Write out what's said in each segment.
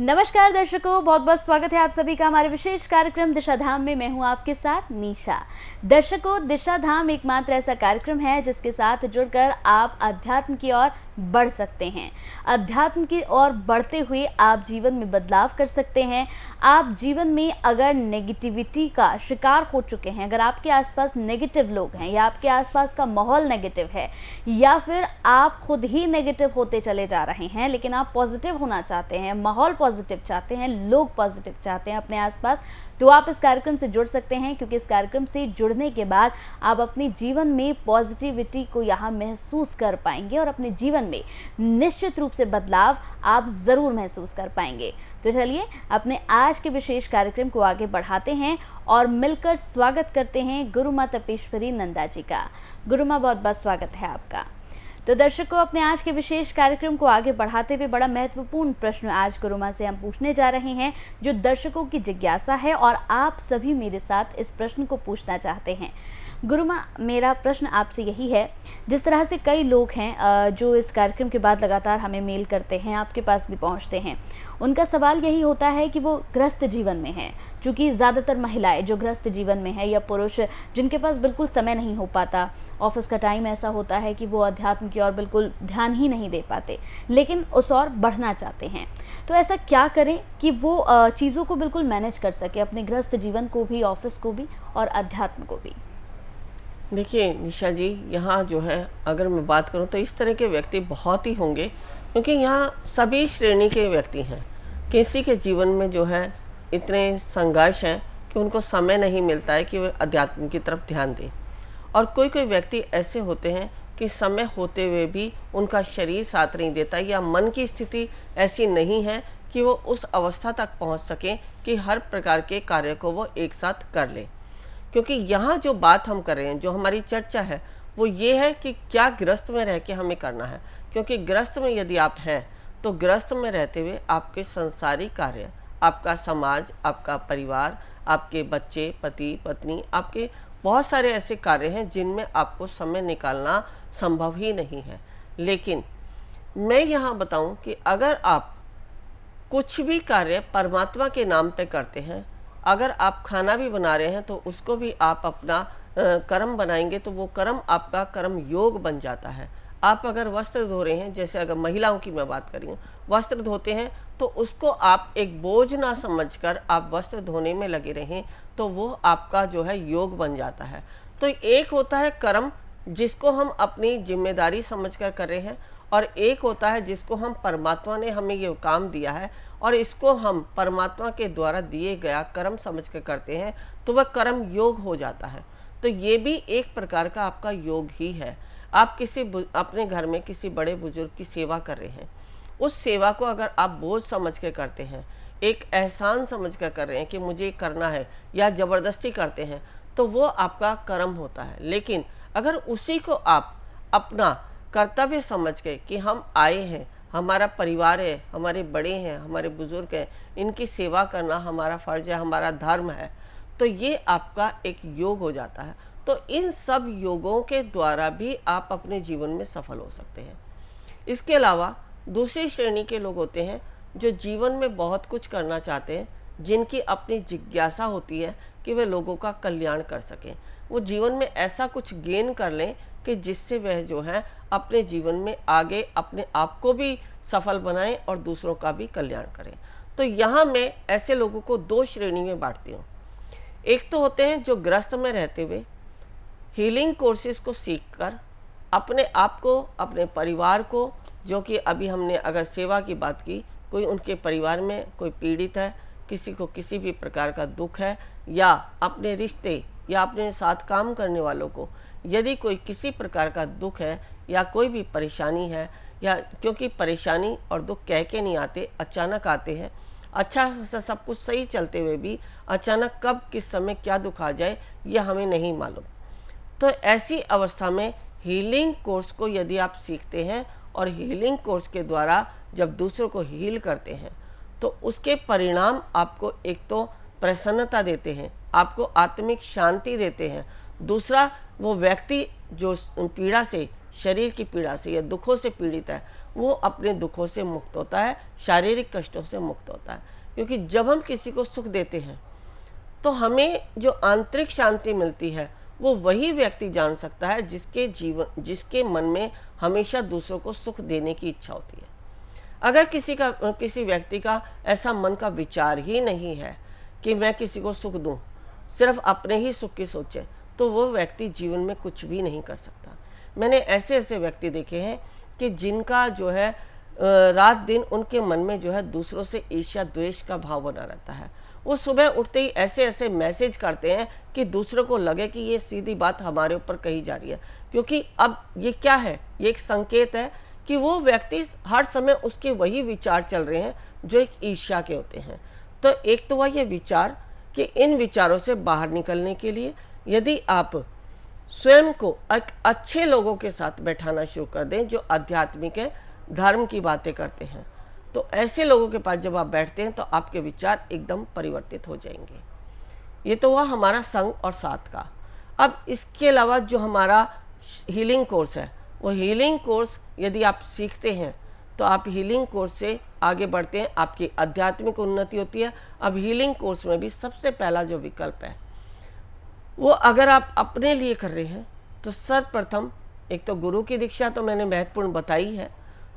नमस्कार दर्शकों, बहुत बहुत स्वागत है आप सभी का हमारे विशेष कार्यक्रम दिशा धाम में। मैं हूं आपके साथ निशा। दर्शकों, दिशा धाम एकमात्र ऐसा कार्यक्रम है जिसके साथ जुड़कर आप अध्यात्म की ओर बढ़ सकते हैं। अध्यात्म की ओर बढ़ते हुए आप जीवन में बदलाव कर सकते हैं। आप जीवन में अगर नेगेटिविटी का शिकार हो चुके हैं, अगर आपके आसपास नेगेटिव लोग हैं या आपके आसपास का माहौल नेगेटिव है, या फिर आप खुद ही नेगेटिव होते चले जा रहे हैं लेकिन आप पॉजिटिव होना चाहते हैं, माहौल पॉजिटिव चाहते हैं, लोग पॉजिटिव चाहते हैं अपने आसपास, तो आप इस कार्यक्रम से जुड़ सकते हैं। क्योंकि इस कार्यक्रम से जुड़ने के बाद आप अपने जीवन में पॉजिटिविटी को यहाँ महसूस कर पाएंगे और अपने जीवन में निश्चित रूप से बदलाव आप ज़रूर महसूस कर पाएंगे। तो चलिए अपने आज के विशेष कार्यक्रम को आगे बढ़ाते हैं और मिलकर स्वागत करते हैं गुरु माँ तपेश्वरी नंदा जी का। गुरु माँ, बहुत बहुत स्वागत है आपका। तो दर्शकों, अपने आज के विशेष कार्यक्रम को आगे बढ़ाते हुए बड़ा महत्वपूर्ण प्रश्न आज गुरु माँ से हम पूछने जा रहे हैं, जो दर्शकों की जिज्ञासा है और आप सभी मेरे साथ इस प्रश्न को पूछना चाहते हैं। गुरु माँ, मेरा प्रश्न आपसे यही है, जिस तरह से कई लोग हैं जो इस कार्यक्रम के बाद लगातार हमें मेल करते हैं, आपके पास भी पहुंचते हैं, उनका सवाल यही होता है कि वो गृहस्थ जीवन में हैं। क्योंकि ज़्यादातर महिलाएं जो गृहस्थ जीवन में है या पुरुष जिनके पास बिल्कुल समय नहीं हो पाता, ऑफिस का टाइम ऐसा होता है कि वो अध्यात्म की ओर बिल्कुल ध्यान ही नहीं दे पाते, लेकिन उस ओर बढ़ना चाहते हैं। तो ऐसा क्या करें कि वो चीज़ों को बिल्कुल मैनेज कर सके, अपने गृहस्थ जीवन को भी, ऑफिस को भी और अध्यात्म को भी? देखिए निशा जी, यहाँ जो है अगर मैं बात करूँ तो इस तरह के व्यक्ति बहुत ही होंगे, क्योंकि यहाँ सभी श्रेणी के व्यक्ति हैं। किसी के जीवन में जो है इतने संघर्ष हैं कि उनको समय नहीं मिलता है कि वे अध्यात्म की तरफ ध्यान दें, और कोई कोई व्यक्ति ऐसे होते हैं कि समय होते हुए भी उनका शरीर साथ नहीं देता या मन की स्थिति ऐसी नहीं है कि वो उस अवस्था तक पहुँच सकें कि हर प्रकार के कार्य को वो एक साथ कर लें। क्योंकि यहाँ जो बात हम कर रहे हैं, जो हमारी चर्चा है, वो ये है कि क्या गृहस्थ में रह के हमें करना है। क्योंकि गृहस्थ में यदि आप हैं तो गृहस्थ में रहते हुए आपके संसारी कार्य, आपका समाज, आपका परिवार, आपके बच्चे, पति पत्नी, आपके बहुत सारे ऐसे कार्य हैं जिनमें आपको समय निकालना संभव ही नहीं है। लेकिन मैं यहाँ बताऊँ कि अगर आप कुछ भी कार्य परमात्मा के नाम पे करते हैं, अगर आप खाना भी बना रहे हैं तो उसको भी आप अपना कर्म बनाएंगे तो वो कर्म आपका कर्म योग बन जाता है। आप अगर वस्त्र धो रहे हैं, जैसे अगर महिलाओं की मैं बात कर रही हूँ, वस्त्र धोते हैं तो उसको आप एक बोझ ना समझकर आप वस्त्र धोने में लगे रहें तो वो आपका जो है योग बन जाता है। तो एक होता है कर्म जिसको हम अपनी जिम्मेदारी समझकर कर रहे हैं, और एक होता है जिसको हम परमात्मा ने हमें ये काम दिया है और इसको हम परमात्मा के द्वारा दिए गया कर्म समझ कर करते हैं, तो वह कर्म योग हो जाता है। तो ये भी एक प्रकार का आपका योग ही है। आप अपने घर में किसी बड़े बुजुर्ग की सेवा कर रहे हैं, उस सेवा को अगर आप बोझ समझ के करते हैं, एक एहसान समझ कर कर रहे हैं कि मुझे करना है, या ज़बरदस्ती करते हैं, तो वो आपका कर्म होता है। लेकिन अगर उसी को आप अपना कर्तव्य समझ के कि हम आए हैं, हमारा परिवार है, हमारे बड़े हैं, हमारे बुजुर्ग हैं, इनकी सेवा करना हमारा फर्ज है, हमारा धर्म है, तो ये आपका एक योग हो जाता है। तो इन सब योगों के द्वारा भी आप अपने जीवन में सफल हो सकते हैं। इसके अलावा दूसरी श्रेणी के लोग होते हैं जो जीवन में बहुत कुछ करना चाहते हैं, जिनकी अपनी जिज्ञासा होती है कि वे लोगों का कल्याण कर सकें। वो जीवन में ऐसा कुछ गेन कर लें कि जिससे वह जो है अपने जीवन में आगे अपने आप को भी सफल बनाएं और दूसरों का भी कल्याण करें। तो यहाँ मैं ऐसे लोगों को दो श्रेणी में बांटती हूँ। एक तो होते हैं जो गृहस्थ में रहते हुए हीलिंग कोर्सेज को सीखकर अपने आप को, अपने परिवार को, जो कि अभी हमने अगर सेवा की बात की, कोई उनके परिवार में कोई पीड़ित है, किसी को किसी भी प्रकार का दुख है, या अपने रिश्ते या अपने साथ काम करने वालों को यदि कोई किसी प्रकार का दुख है या कोई भी परेशानी है, या क्योंकि परेशानी और दुख कह के नहीं आते, अचानक आते हैं। अच्छा सा सब कुछ सही चलते हुए भी अचानक कब किस समय क्या दुख आ जाए ये हमें नहीं मालूम। तो ऐसी अवस्था में हीलिंग कोर्स को यदि आप सीखते हैं और हीलिंग कोर्स के द्वारा जब दूसरों को हील करते हैं तो उसके परिणाम आपको एक तो प्रसन्नता देते हैं, आपको आत्मिक शांति देते हैं। दूसरा, वो व्यक्ति जो पीड़ा से, शरीर की पीड़ा से या दुखों से पीड़ित है, वो अपने दुखों से मुक्त होता है, शारीरिक कष्टों से मुक्त होता है। क्योंकि जब हम किसी को सुख देते हैं तो हमें जो आंतरिक शांति मिलती है वो वही व्यक्ति जान सकता है जिसके मन में हमेशा दूसरों को सुख देने की इच्छा होती है। अगर किसी व्यक्ति का ऐसा मन का विचार ही नहीं है कि मैं किसी को सुख दूं, सिर्फ अपने ही सुख की सोचे, तो वो व्यक्ति जीवन में कुछ भी नहीं कर सकता। मैंने ऐसे ऐसे व्यक्ति देखे हैं कि जिनका जो है रात दिन उनके मन में जो है दूसरों से ईर्ष्या द्वेष का भाव बना रहता है। वो सुबह उठते ही ऐसे ऐसे मैसेज करते हैं कि दूसरों को लगे कि ये सीधी बात हमारे ऊपर कही जा रही है। क्योंकि अब ये क्या है, ये एक संकेत है कि वो व्यक्ति हर समय उसके वही विचार चल रहे हैं जो एक ईर्ष्या के होते हैं। तो एक तो वह ये विचार कि इन विचारों से बाहर निकलने के लिए यदि आप स्वयं को एक अच्छे लोगों के साथ बैठाना शुरू कर दें जो आध्यात्मिक है, धर्म की बातें करते हैं, तो ऐसे लोगों के पास जब आप बैठते हैं तो आपके विचार एकदम परिवर्तित हो जाएंगे। ये तो हुआ हमारा संग और साथ का। अब इसके अलावा जो हमारा हीलिंग कोर्स है, वो हीलिंग कोर्स यदि आप सीखते हैं तो आप हीलिंग कोर्स से आगे बढ़ते हैं, आपकी आध्यात्मिक उन्नति होती है। अब हीलिंग कोर्स में भी सबसे पहला जो विकल्प है वो अगर आप अपने लिए कर रहे हैं तो सर्वप्रथम एक तो गुरु की दीक्षा तो मैंने महत्वपूर्ण बताई है।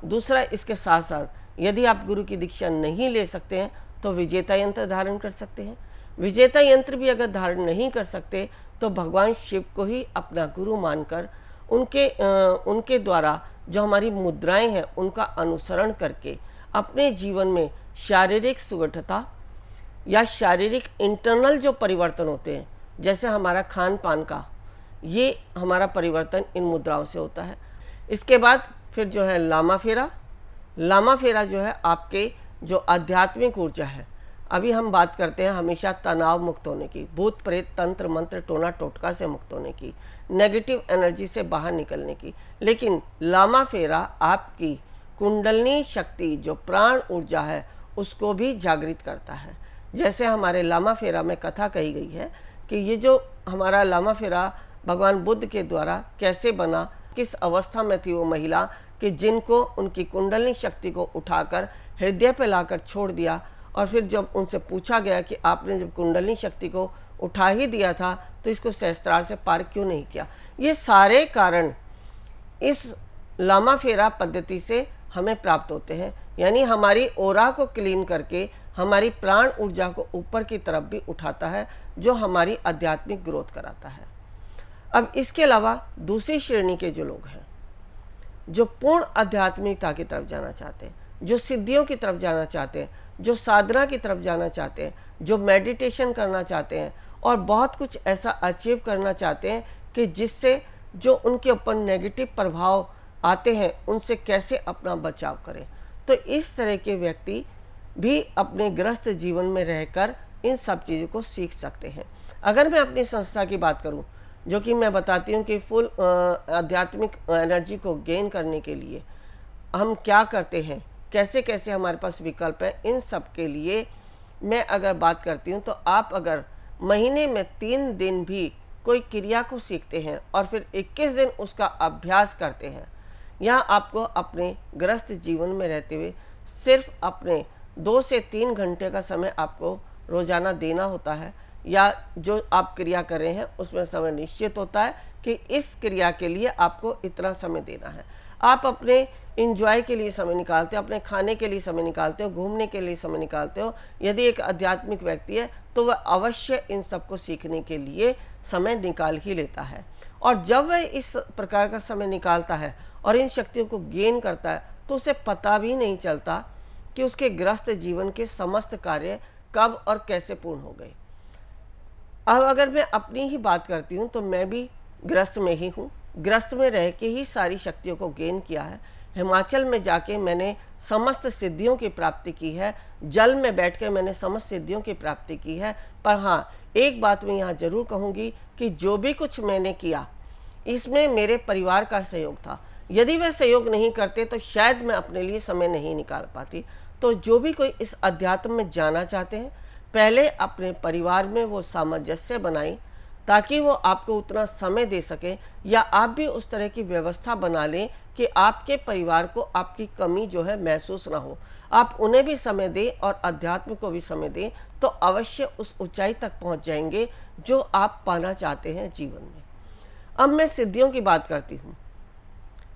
दूसरा, इसके साथ साथ यदि आप गुरु की दीक्षा नहीं ले सकते हैं तो विजेता यंत्र धारण कर सकते हैं। विजेता यंत्र भी अगर धारण नहीं कर सकते तो भगवान शिव को ही अपना गुरु मानकर उनके द्वारा जो हमारी मुद्राएं हैं उनका अनुसरण करके अपने जीवन में शारीरिक सुगठता या शारीरिक इंटरनल जो परिवर्तन होते हैं, जैसे हमारा खान पान का, ये हमारा परिवर्तन इन मुद्राओं से होता है। इसके बाद फिर जो है लामा फेरा जो है आपके जो आध्यात्मिक ऊर्जा है। अभी हम बात करते हैं हमेशा तनाव मुक्त होने की, भूत प्रेत तंत्र मंत्र टोना टोटका से मुक्त होने की, नेगेटिव एनर्जी से बाहर निकलने की। लेकिन लामा फेरा आपकी कुंडलनी शक्ति जो प्राण ऊर्जा है उसको भी जागृत करता है। जैसे हमारे लामा फेरा में कथा कही गई है कि ये जो हमारा लामा फेरा भगवान बुद्ध के द्वारा कैसे बना, किस अवस्था में थी वो महिला कि जिनको उनकी कुंडलनी शक्ति को उठाकर हृदय पे लाकर छोड़ दिया, और फिर जब उनसे पूछा गया कि आपने जब कुंडलनी शक्ति को उठा ही दिया था तो इसको सहस्त्रार से पार क्यों नहीं किया। ये सारे कारण इस लामा फेरा पद्धति से हमें प्राप्त होते हैं। यानी हमारी ओरा को क्लीन करके हमारी प्राण ऊर्जा को ऊपर की तरफ भी उठाता है, जो हमारी आध्यात्मिक ग्रोथ कराता है। अब इसके अलावा दूसरी श्रेणी के जो लोग हैं जो पूर्ण आध्यात्मिकता की तरफ जाना चाहते हैं, जो सिद्धियों की तरफ जाना चाहते हैं, जो साधना की तरफ जाना चाहते हैं, जो मेडिटेशन करना चाहते हैं और बहुत कुछ ऐसा अचीव करना चाहते हैं कि जिससे जो उनके ऊपर नेगेटिव प्रभाव आते हैं उनसे कैसे अपना बचाव करें, तो इस तरह के व्यक्ति भी अपने गृहस्थ जीवन में रहकर इन सब चीज़ों को सीख सकते हैं। अगर मैं अपनी संस्था की बात करूं, जो कि मैं बताती हूं कि फुल आध्यात्मिक एनर्जी को गेन करने के लिए हम क्या करते हैं, कैसे कैसे हमारे पास विकल्प है, इन सब के लिए मैं अगर बात करती हूं तो आप अगर महीने में 3 दिन भी कोई क्रिया को सीखते हैं और फिर 21 दिन उसका अभ्यास करते हैं, यहाँ आपको अपने गृहस्थ जीवन में रहते हुए सिर्फ अपने 2 से 3 घंटे का समय आपको रोजाना देना होता है, या जो आप क्रिया कर रहे हैं उसमें समय निश्चित होता है कि इस क्रिया के लिए आपको इतना समय देना है। आप अपने इंजॉय के लिए समय निकालते हो, अपने खाने के लिए समय निकालते हो, घूमने के लिए समय निकालते हो। यदि एक आध्यात्मिक व्यक्ति है तो वह अवश्य इन सबको सीखने के लिए समय निकाल ही लेता है, और जब वह इस प्रकार का समय निकालता है और इन शक्तियों को गेन करता है तो उसे पता भी नहीं चलता कि उसके गृहस्थ जीवन के समस्त कार्य कब और कैसे पूर्ण हो गए। अब अगर मैं अपनी ही बात करती हूँ तो मैं भी गृहस्थ में ही हूँ, गृहस्थ में रह के ही सारी शक्तियों को गेन किया है। हिमाचल में जाके मैंने समस्त सिद्धियों की प्राप्ति की है, जल में बैठ के मैंने समस्त सिद्धियों की प्राप्ति की है। पर हाँ, एक बात मैं यहाँ जरूर कहूँगी कि जो भी कुछ मैंने किया इसमें मेरे परिवार का सहयोग था। यदि वह सहयोग नहीं करते तो शायद मैं अपने लिए समय नहीं निकाल पाती। तो जो भी कोई इस अध्यात्म में जाना चाहते हैं, पहले अपने परिवार में वो सामंजस्य बनाएं, ताकि वो आपको उतना समय दे सकें, या आप भी उस तरह की व्यवस्था बना लें कि आपके परिवार को आपकी कमी जो है महसूस ना हो। आप उन्हें भी समय दें और अध्यात्म को भी समय दें, तो अवश्य उस ऊंचाई तक पहुंच जाएंगे जो आप पाना चाहते हैं जीवन में। अब मैं सिद्धियों की बात करती हूँ।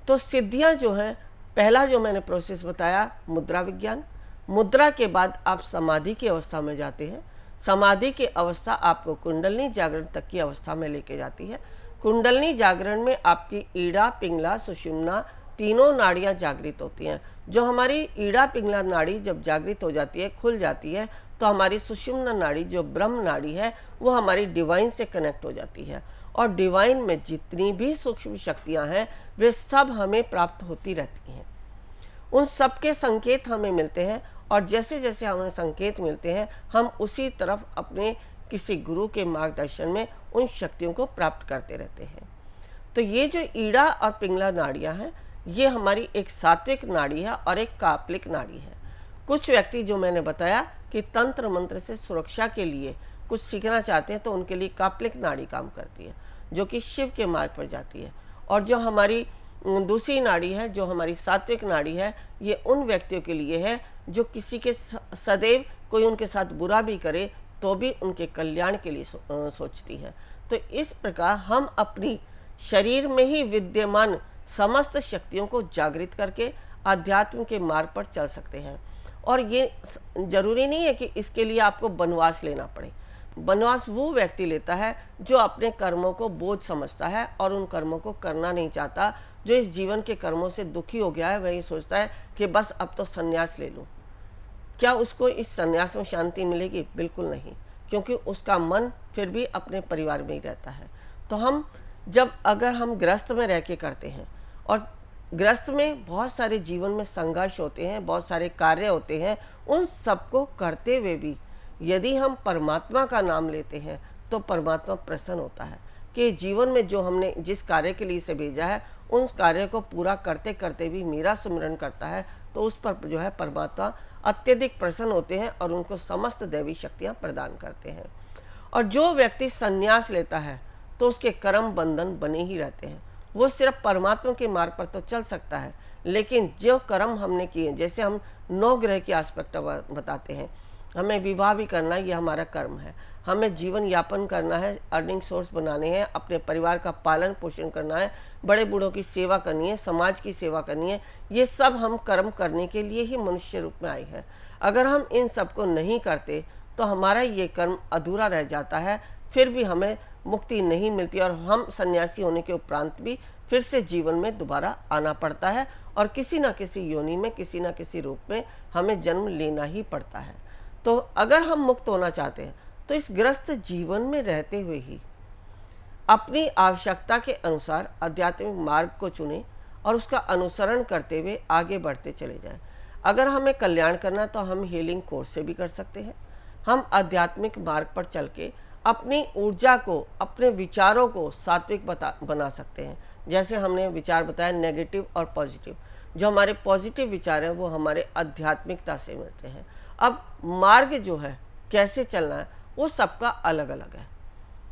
तो सिद्धियाँ जो हैं, पहला जो मैंने प्रोसेस बताया मुद्रा विज्ञान। मुद्रा के बाद आप समाधि की अवस्था में जाते हैं। समाधि की अवस्था आपको कुंडलनी जागरण तक की अवस्था में लेके जाती है। कुंडलनी जागरण में आपकी ईड़ा, पिंगला, सुषुम्ना तीनों नाड़ियाँ जागृत होती हैं। जो हमारी ईड़ा पिंगला नाड़ी जब जागृत हो जाती है, खुल जाती है, तो हमारी सुषुम्ना नाड़ी जो ब्रह्म नाड़ी है वो हमारी डिवाइन से कनेक्ट हो जाती है। और डिवाइन में जितनी भी सूक्ष्म शक्तियाँ हैं वे सब हमें प्राप्त होती रहती हैं। उन सब के संकेत हमें मिलते हैं, और जैसे जैसे हमें संकेत मिलते हैं हम उसी तरफ अपने किसी गुरु के मार्गदर्शन में उन शक्तियों को प्राप्त करते रहते हैं। तो ये जो ईड़ा और पिंगला नाड़ियाँ हैं, ये हमारी एक सात्विक नाड़ी है और एक कापलिक नाड़ी है। कुछ व्यक्ति जो मैंने बताया कि तंत्र मंत्र से सुरक्षा के लिए कुछ सीखना चाहते हैं, तो उनके लिए कापलिक नाड़ी काम करती है, जो कि शिव के मार्ग पर जाती है। और जो हमारी दूसरी नाड़ी है, जो हमारी सात्विक नाड़ी है, ये उन व्यक्तियों के लिए है जो किसी के सदैव कोई उनके साथ बुरा भी करे तो भी उनके कल्याण के लिए सोचती है। तो इस प्रकार हम अपनी शरीर में ही विद्यमान समस्त शक्तियों को जागृत करके आध्यात्म के मार्ग पर चल सकते हैं। और ये जरूरी नहीं है कि इसके लिए आपको वनवास लेना पड़े। वनवास वो व्यक्ति लेता है जो अपने कर्मों को बोझ समझता है और उन कर्मों को करना नहीं चाहता। जो इस जीवन के कर्मों से दुखी हो गया है, वही सोचता है कि बस अब तो संन्यास ले लूं। क्या उसको इस संन्यास में शांति मिलेगी? बिल्कुल नहीं, क्योंकि उसका मन फिर भी अपने परिवार में ही रहता है। तो हम अगर हम गृहस्थ में रह के करते हैं, और गृहस्थ में बहुत सारे जीवन में संघर्ष होते हैं, बहुत सारे कार्य होते हैं, उन सबको करते हुए भी यदि हम परमात्मा का नाम लेते हैं तो परमात्मा प्रसन्न होता है कि जीवन में जो हमने जिस कार्य के लिए इसे भेजा है उन कार्य को पूरा करते करते भी मेरा सुमिरन करता है, तो उस पर जो है परमात्मा अत्यधिक प्रसन्न होते हैं और उनको समस्त दैवी शक्तियाँ प्रदान करते हैं। और जो व्यक्ति संन्यास लेता है तो उसके कर्म बंधन बने ही रहते हैं। वो सिर्फ परमात्मा के मार्ग पर तो चल सकता है, लेकिन जो कर्म हमने किए, जैसे हम 9 ग्रह की आस्पेक्ट बताते हैं, हमें विवाह भी करना है, ये हमारा कर्म है। हमें जीवन यापन करना है, अर्निंग सोर्स बनाने हैं, अपने परिवार का पालन पोषण करना है, बड़े बूढ़ों की सेवा करनी है, समाज की सेवा करनी है। ये सब हम कर्म करने के लिए ही मनुष्य रूप में आए हैं। अगर हम इन सब को नहीं करते तो हमारा ये कर्म अधूरा रह जाता है, फिर भी हमें मुक्ति नहीं मिलती और हम सन्यासी होने के उपरांत भी फिर से जीवन में दोबारा आना पड़ता है और किसी न किसी योनि में, किसी न किसी रूप में हमें जन्म लेना ही पड़ता है। तो अगर हम मुक्त होना चाहते हैं तो इस ग्रस्त जीवन में रहते हुए ही अपनी आवश्यकता के अनुसार आध्यात्मिक मार्ग को चुनें और उसका अनुसरण करते हुए आगे बढ़ते चले जाएं। अगर हमें कल्याण करना तो हम हीलिंग कोर्स से भी कर सकते हैं। हम आध्यात्मिक मार्ग पर चल के अपनी ऊर्जा को, अपने विचारों को सात्विक बना सकते हैं। जैसे हमने विचार बताया नेगेटिव और पॉजिटिव। जो हमारे पॉजिटिव विचार हैं वो हमारे आध्यात्मिकता से मिलते हैं। अब मार्ग जो है कैसे चलना है वो सबका अलग अलग है।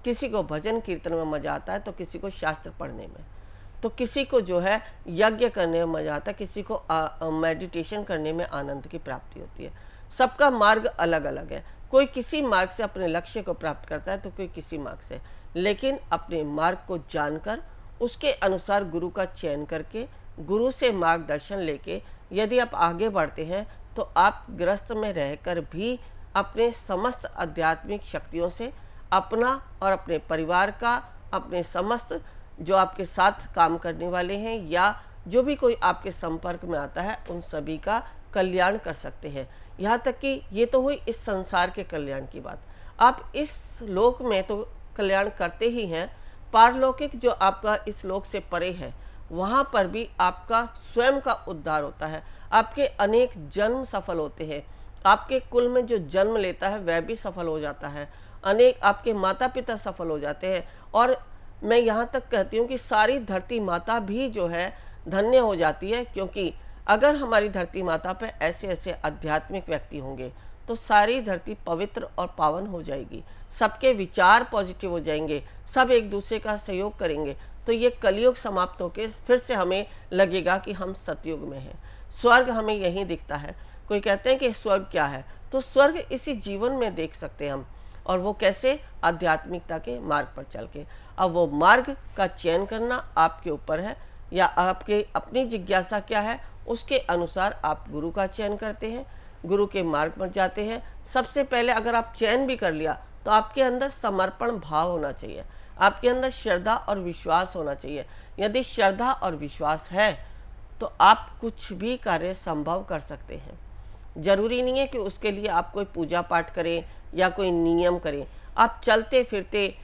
किसी को भजन कीर्तन में मजा आता है तो किसी को शास्त्र पढ़ने में, तो किसी को जो है यज्ञ करने में मजा आता है, किसी को मेडिटेशन करने में आनंद की प्राप्ति होती है। सबका मार्ग अलग अलग है। कोई किसी मार्ग से अपने लक्ष्य को प्राप्त करता है तो कोई किसी मार्ग से, लेकिन अपने मार्ग को जानकर उसके अनुसार गुरु का चयन करके, गुरु से मार्गदर्शन लेके यदि आप आगे बढ़ते हैं तो आप गृहस्थ में रहकर भी अपने समस्त आध्यात्मिक शक्तियों से अपना और अपने परिवार का, अपने समस्त जो आपके साथ काम करने वाले हैं या जो भी कोई आपके संपर्क में आता है उन सभी का कल्याण कर सकते हैं। यहाँ तक कि ये तो हुई इस संसार के कल्याण की बात। आप इस लोक में तो कल्याण करते ही हैं, पारलौकिक जो आपका इस लोक से परे है वहाँ पर भी आपका स्वयं का उद्धार होता है। आपके अनेक जन्म सफल होते हैं। आपके कुल में जो जन्म लेता है वह भी सफल हो जाता है। अनेक आपके माता पिता सफल हो जाते हैं। और मैं यहाँ तक कहती हूँ कि सारी धरती माता भी जो है धन्य हो जाती है, क्योंकि अगर हमारी धरती माता पे ऐसे ऐसे आध्यात्मिक व्यक्ति होंगे तो सारी धरती पवित्र और पावन हो जाएगी, सबके विचार पॉजिटिव हो जाएंगे, सब एक दूसरे का सहयोग करेंगे, तो ये कलयुग समाप्त होकर फिर से हमें लगेगा कि हम सतयुग में हैं। स्वर्ग हमें यहीं दिखता है। कोई कहते हैं कि स्वर्ग क्या है, तो स्वर्ग इसी जीवन में देख सकते हैं हम। और वो कैसे? आध्यात्मिकता के मार्ग पर चल के। अब वो मार्ग का चयन करना आपके ऊपर है, या आपके अपनी जिज्ञासा क्या है उसके अनुसार आप गुरु का चयन करते हैं, गुरु के मार्ग पर जाते हैं। सबसे पहले अगर आप चयन भी कर लिया तो आपके अंदर समर्पण भाव होना चाहिए, आपके अंदर श्रद्धा और विश्वास होना चाहिए। यदि श्रद्धा और विश्वास है तो आप कुछ भी कार्य संभव कर सकते हैं। जरूरी नहीं है कि उसके लिए आप कोई पूजा पाठ करें या कोई नियम करें। आप चलते फिरते,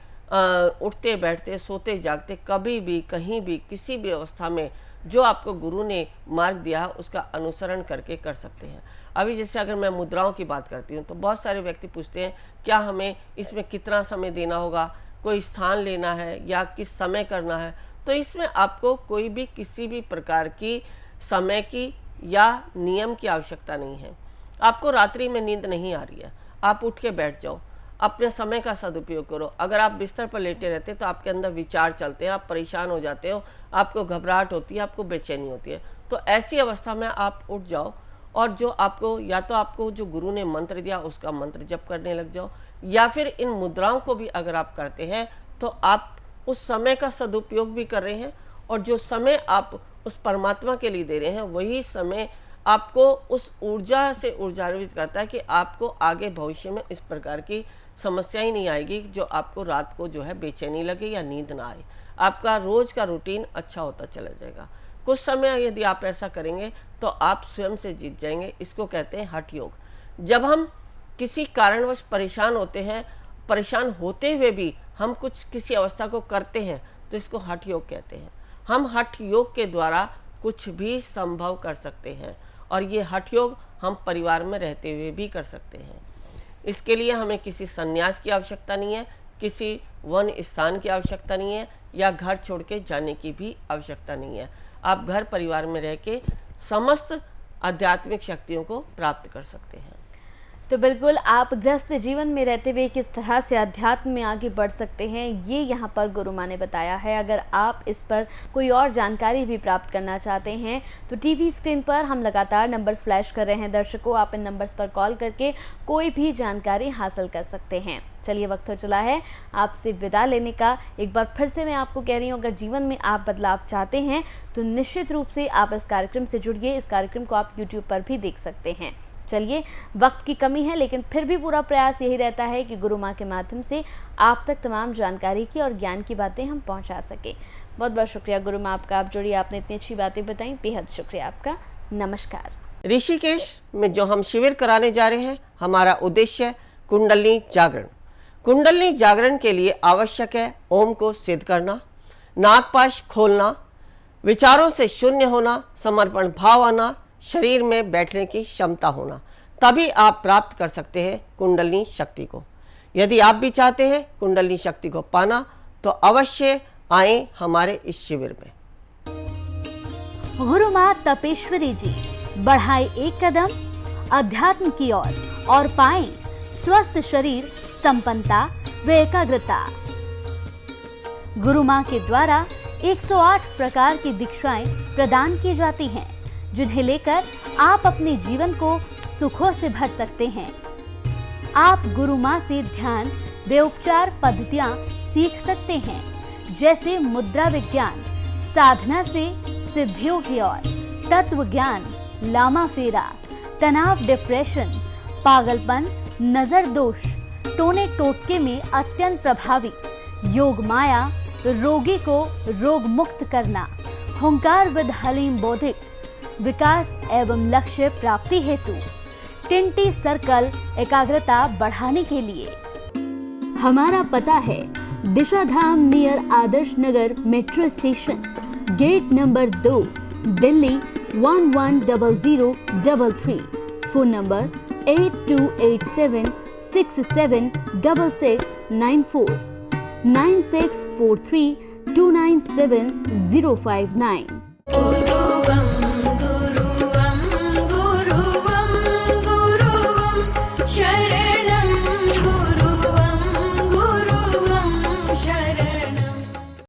उठते बैठते, सोते जागते, कभी भी कहीं भी किसी भी अवस्था में जो आपको गुरु ने मार्ग दिया है उसका अनुसरण करके कर सकते हैं। अभी जैसे अगर मैं मुद्राओं की बात करती हूँ तो बहुत सारे व्यक्ति पूछते हैं क्या हमें इसमें कितना समय देना होगा, कोई स्थान लेना है या किस समय करना है। तो इसमें आपको कोई भी किसी भी प्रकार की समय की या नियम की आवश्यकता नहीं है। आपको रात्रि में नींद नहीं आ रही है, आप उठ के बैठ जाओ, अपने समय का सदुपयोग करो। अगर आप बिस्तर पर लेटे रहते तो आपके अंदर विचार चलते हैं, आप परेशान हो जाते हो, आपको घबराहट होती है, आपको बेचैनी होती है। तो ऐसी अवस्था में आप उठ जाओ और जो आपको, या तो आपको जो गुरु ने मंत्र दिया उसका मंत्र जप करने लग जाओ, या फिर इन मुद्राओं को भी अगर आप करते हैं तो आप उस समय का सदुपयोग भी कर रहे हैं, और जो समय आप उस परमात्मा के लिए दे रहे हैं वही समय आपको उस ऊर्जा से ऊर्जान्वित करता है कि आपको आगे भविष्य में इस प्रकार की समस्या ही नहीं आएगी जो आपको रात को जो है बेचैनी लगे या नींद ना आए। आपका रोज का रूटीन अच्छा होता चला जाएगा। कुछ समय यदि आप ऐसा करेंगे तो आप स्वयं से जीत जाएंगे। इसको कहते हैं हठ योग। जब हम किसी कारणवश परेशान होते हैं, परेशान होते हुए भी हम कुछ किसी अवस्था को करते हैं तो इसको हठ योग कहते हैं। हम हठ योग के द्वारा कुछ भी संभव कर सकते हैं, और ये हठ योग हम परिवार में रहते हुए भी कर सकते हैं। इसके लिए हमें किसी संन्यास की आवश्यकता नहीं है, किसी वन स्थान की आवश्यकता नहीं है, या घर छोड़ के जाने की भी आवश्यकता नहीं है। आप घर परिवार में रह के समस्त आध्यात्मिक शक्तियों को प्राप्त कर सकते हैं। तो बिल्कुल आप ग्रस्त जीवन में रहते हुए किस तरह से अध्यात्म में आगे बढ़ सकते हैं ये यहाँ पर गुरु माँ ने बताया है। अगर आप इस पर कोई और जानकारी भी प्राप्त करना चाहते हैं तो टीवी स्क्रीन पर हम लगातार नंबर्स फ्लैश कर रहे हैं दर्शकों, आप इन नंबर्स पर कॉल करके कोई भी जानकारी हासिल कर सकते हैं। चलिए वक्त हो चला है आपसे विदा लेने का। एक बार फिर से मैं आपको कह रही हूँ, अगर जीवन में आप बदलाव चाहते हैं तो निश्चित रूप से आप इस कार्यक्रम से जुड़िए। इस कार्यक्रम को आप यूट्यूब पर भी देख सकते हैं। चलिए वक्त की कमी है लेकिन फिर भी पूरा प्रयास यही रहता है कि गुरु माँ के माध्यम से आप तक तमाम जानकारी की और ज्ञान की बातें हम पहुँचा सके। बहुत बहुत शुक्रिया गुरु माँ आपका, आप जुड़िए, आपने इतनी अच्छी बातें बताई, बेहद शुक्रिया आपका। नमस्कार। ऋषिकेश में जो हम शिविर कराने जा रहे हैं, हमारा उद्देश्य कुंडलिनी जागरण। कुंडलिनी जागरण के लिए आवश्यक है ओम को सिद्ध करना, नागपाश खोलना, विचारों से शून्य होना, समर्पण भाव आना, शरीर में बैठने की क्षमता होना, तभी आप प्राप्त कर सकते हैं कुंडलिनी शक्ति को। यदि आप भी चाहते हैं कुंडलिनी शक्ति को पाना तो अवश्य आए हमारे इस शिविर में। गुरु माँ तपेश्वरी जी बढ़ाए एक कदम अध्यात्म की ओर और पाएं स्वस्थ शरीर, संपन्नता व एकाग्रता। गुरु माँ के द्वारा 108 प्रकार की दीक्षाएं प्रदान की जाती हैं जिन्हें लेकर आप अपने जीवन को सुखों से भर सकते हैं। आप गुरु माँ से ध्यान व उपचार पद्धतियाँ सीख सकते हैं, जैसे मुद्रा विज्ञान, साधना से सिद्धियों की ओर, तत्व ज्ञान, लामा फेरा, तनाव, डिप्रेशन, पागलपन, नजर दोष, टोने टोटके में अत्यंत प्रभावी, योग माया, रोगी को रोग मुक्त करना, हुंकार विद हलीम बौद्धिक, विकास एवं लक्ष्य प्राप्ति हेतु, टिंटी सर्कल एकाग्रता बढ़ाने के लिए। हमारा पता है Disha Dham near Adarsh Nagar metro station, gate number 2, Delhi 110033। Phone number 8287676694 9643297059।